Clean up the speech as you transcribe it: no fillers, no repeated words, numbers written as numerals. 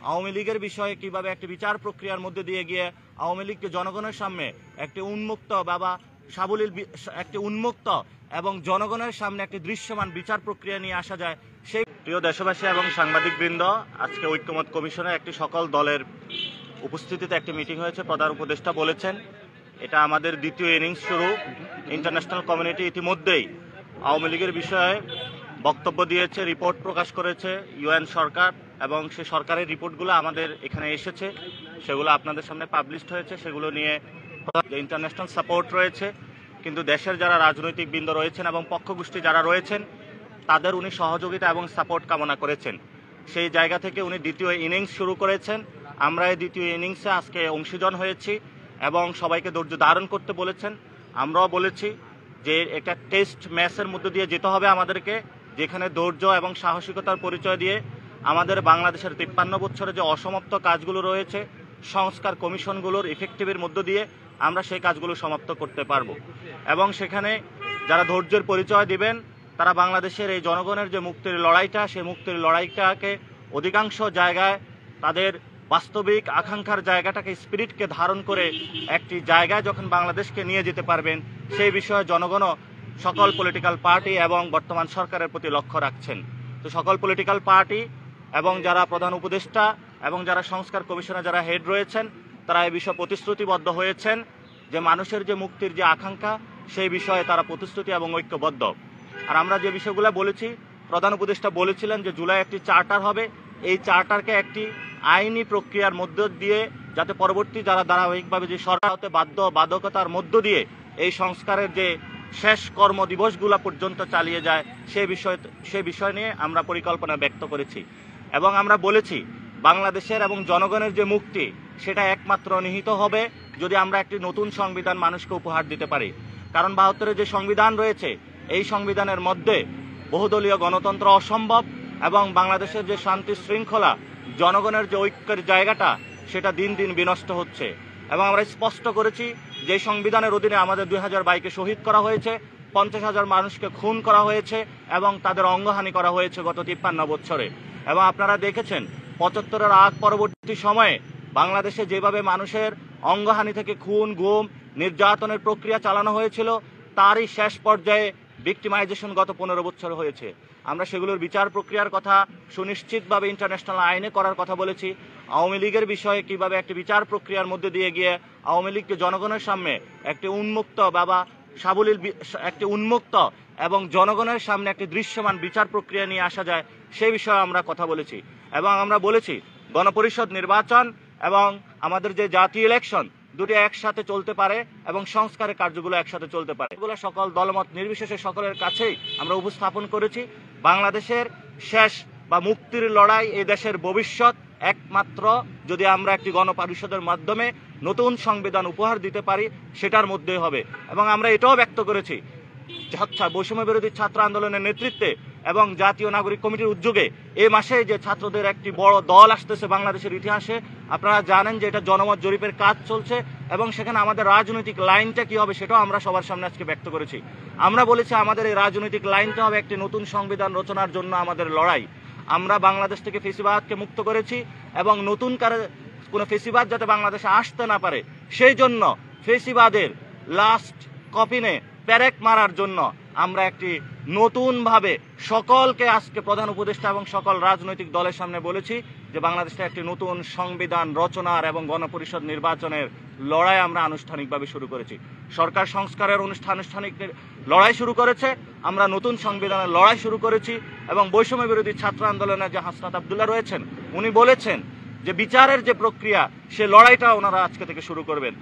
আওয়ামী লীগের বিষয়ে কিভাবে একটি বিচার প্রক্রিয়ার মধ্যে দিয়ে গিয়ে আওয়ামী লীগকে জনগণের সামনে একটি উন্মুক্ত এবং জনগণের সামনে একটি দৃশ্যমান বিচার প্রক্রিয়া নিয়ে আসা যায় সেই প্রিয় দেশবাসী এবং সাংবাদিকবৃন্দ, আজকে ঐক্যমত কমিশনের একটি সকল দলের উপস্থিতিতে একটি মিটিং হয়েছে। প্রধান উপদেষ্টা বলেছেন এটা আমাদের দ্বিতীয় ইনিংস শুরু। ইন্টারন্যাশনাল কমিউনিটি ইতিমধ্যেই আওয়ামী লীগের বিষয়ে বক্তব্য দিয়েছে, রিপোর্ট প্রকাশ করেছে ইউএন সরকার, এবং সেই সরকারের রিপোর্টগুলো আমাদের এখানে এসেছে, সেগুলো আপনাদের সামনে পাবলিশড হয়েছে। সেগুলো নিয়ে ইন্টারন্যাশনাল সাপোর্ট রয়েছে, কিন্তু দেশের যারা রাজনৈতিক বৃন্দ রয়েছেন এবং পক্ষগোষ্ঠী যারা রয়েছেন তাদের উনি সহযোগিতা এবং সাপোর্ট কামনা করেছেন। সেই জায়গা থেকে উনি দ্বিতীয় ইনিংস শুরু করেছেন। আমরা এই দ্বিতীয় ইনিংসে আজকে অংশীজন হয়েছি এবং সবাইকে ধৈর্য ধারণ করতে বলেছেন। আমরাও বলেছি যে একটা টেস্ট ম্যাচের মধ্যে দিয়ে যেতে হবে আমাদেরকে, যেখানে ধৈর্য এবং সাহসিকতার পরিচয় দিয়ে আমাদের বাংলাদেশের 53 বছরে যে অসমাপ্ত কাজগুলো রয়েছে সংস্কার কমিশনগুলোর ইফেক্টিভের মধ্য দিয়ে আমরা সেই কাজগুলো সমাপ্ত করতে পারবো। এবং সেখানে যারা ধৈর্যের পরিচয় দিবেন তারা বাংলাদেশের এই জনগণের যে মুক্তির লড়াইটা, সেই মুক্তির লড়াইটাকে অধিকাংশ জায়গায় তাদের বাস্তবিক আকাঙ্ক্ষার জায়গাটাকে, স্পিরিটকে ধারণ করে একটি জায়গায় যখন বাংলাদেশকে নিয়ে যেতে পারবেন, সেই বিষয়ে জনগণও সকল পলিটিক্যাল পার্টি এবং বর্তমান সরকারের প্রতি লক্ষ্য রাখছেন। তো সকল পলিটিক্যাল পার্টি এবং যারা প্রধান উপদেষ্টা এবং যারা সংস্কার কমিশনে যারা হেড রয়েছেন তারা এই বিষয়ে প্রতিশ্রুতিবদ্ধ হয়েছেন যে মানুষের যে মুক্তির যে আকাঙ্ক্ষা সেই বিষয়ে তারা প্রতিশ্রুতি এবং ঐক্যবদ্ধ। আর আমরা যে বিষয়গুলো বলেছি, প্রধান উপদেষ্টা বলেছিলেন যে জুলাই একটি চার্টার হবে, এই চার্টারকে একটি আইনি প্রক্রিয়ার মধ্য দিয়ে যাতে পরবর্তী যারা ধারাবাহিকভাবে যে সরকার হতে বাধ্যকতার মধ্য দিয়ে এই সংস্কারের যে শেষ কর্মদিবসগুলো পর্যন্ত চালিয়ে যায় সে বিষয় নিয়ে আমরা পরিকল্পনা ব্যক্ত করেছি। এবং আমরা বলেছি বাংলাদেশের এবং জনগণের যে মুক্তি সেটা একমাত্র নিহিত হবে যদি আমরা একটি নতুন সংবিধান মানুষকে উপহার দিতে পারি। কারণ 72-এর যে সংবিধান রয়েছে এই সংবিধানের মধ্যে বহুদলীয় গণতন্ত্র অসম্ভব এবং বাংলাদেশের যে শান্তি শৃঙ্খলা, জনগণের যে ঐক্যের জায়গাটা সেটা দিন দিন বিনষ্ট হচ্ছে। এবং আমরা স্পষ্ট করেছি যে সংবিধানের অধীনে আমাদের 2000 ভাইকে শহীদ করা হয়েছে, 50,000 মানুষকে খুন করা হয়েছে এবং তাদের অঙ্গহানি করা হয়েছে গত 53 বছরে। এবং আপনারা দেখেছেন 75-এর আগ পরবর্তী সময়ে বাংলাদেশে যেভাবে মানুষের অঙ্গহানি থেকে খুন, গুম, নির্যাতনের প্রক্রিয়া চালানো হয়েছিল তারই শেষ পর্যায়ে ভিক্টিমাইজেশন গত 15 বছর হয়েছে। আমরা সেগুলোর বিচার প্রক্রিয়ার কথা সুনিশ্চিতভাবে ইন্টারন্যাশনাল আইনে করার কথা বলেছি। আওয়ামী লীগের বিষয়ে কিভাবে একটি বিচার প্রক্রিয়ার মধ্যে দিয়ে গিয়ে আওয়ামী লীগকে জনগণের সামনে একটি উন্মুক্ত এবং জনগণের সামনে একটি দৃশ্যমান বিচার প্রক্রিয়া নিয়ে আসা যায় সেই বিষয়ে আমরা কথা বলেছি। এবং আমরা বলেছি গণপরিষদ নির্বাচন এবং আমাদের যে জাতীয় ইলেকশন দুটি একসাথে চলতে পারে এবং সংস্কারের কার্যগুলো একসাথে চলতে পারে। এগুলো সকল দলমত নির্বিশেষে সকলের কাছেই আমরা উপস্থাপন করেছি। বাংলাদেশের শেষ বা মুক্তির লড়াই, এই দেশের ভবিষ্যৎ একমাত্র যদি আমরা একটি গণপরিষদের মাধ্যমে নতুন সংবিধান উপহার দিতে পারি সেটার মধ্যেই হবে। এবং আমরা এটাও ব্যক্ত করেছি বৈষম্য বিরোধী ছাত্র আন্দোলনের নেতৃত্বে এবং জাতীয় নাগরিক কমিটির উদ্যোগে এই মাসে যে ছাত্রদের একটি বড় দল আসতেছে বাংলাদেশের ইতিহাসে, আপনারা জানেন যে এটা জনমত জরিপের কাজ চলছে এবং সেখানে আমাদের রাজনৈতিক লাইনটা কি হবে সেটাও আমরা সবার সামনে আজকে ব্যক্ত করেছি। আমরা বলেছি আমাদের এই রাজনৈতিক লাইনটা হবে একটি নতুন সংবিধান রচনার জন্য আমাদের লড়াই। আমরা বাংলাদেশ থেকে ফেসিবাদকে মুক্ত করেছি এবং নতুন করে কোনো ফেসিবাদ যাতে বাংলাদেশে আসতে না পারে সেই জন্য ফেসিবাদের লাস্ট কপিনে প্যারেক মারার জন্য আমরা একটি নতুনভাবে সকলকে আজকে প্রধান উপদেষ্টা এবং সকল রাজনৈতিক দলের সামনে বলেছি যে বাংলাদেশে একটি নতুন সংবিধান রচনার এবং গণপরিষদ নির্বাচনের লড়াই আমরা আনুষ্ঠানিকভাবে শুরু করেছি। সরকার সংস্কারের আনুষ্ঠানিক লড়াই শুরু করেছে, আমরা নতুন সংবিধানের লড়াই শুরু করেছি। এবং বৈষম্য বিরোধী ছাত্র আন্দোলনে যে হাসনাত আব্দুল্লাহ রয়েছেন উনি বলেছেন যে বিচারের যে প্রক্রিয়া সে লড়াইটা ওনারা আজকে থেকে শুরু করবেন।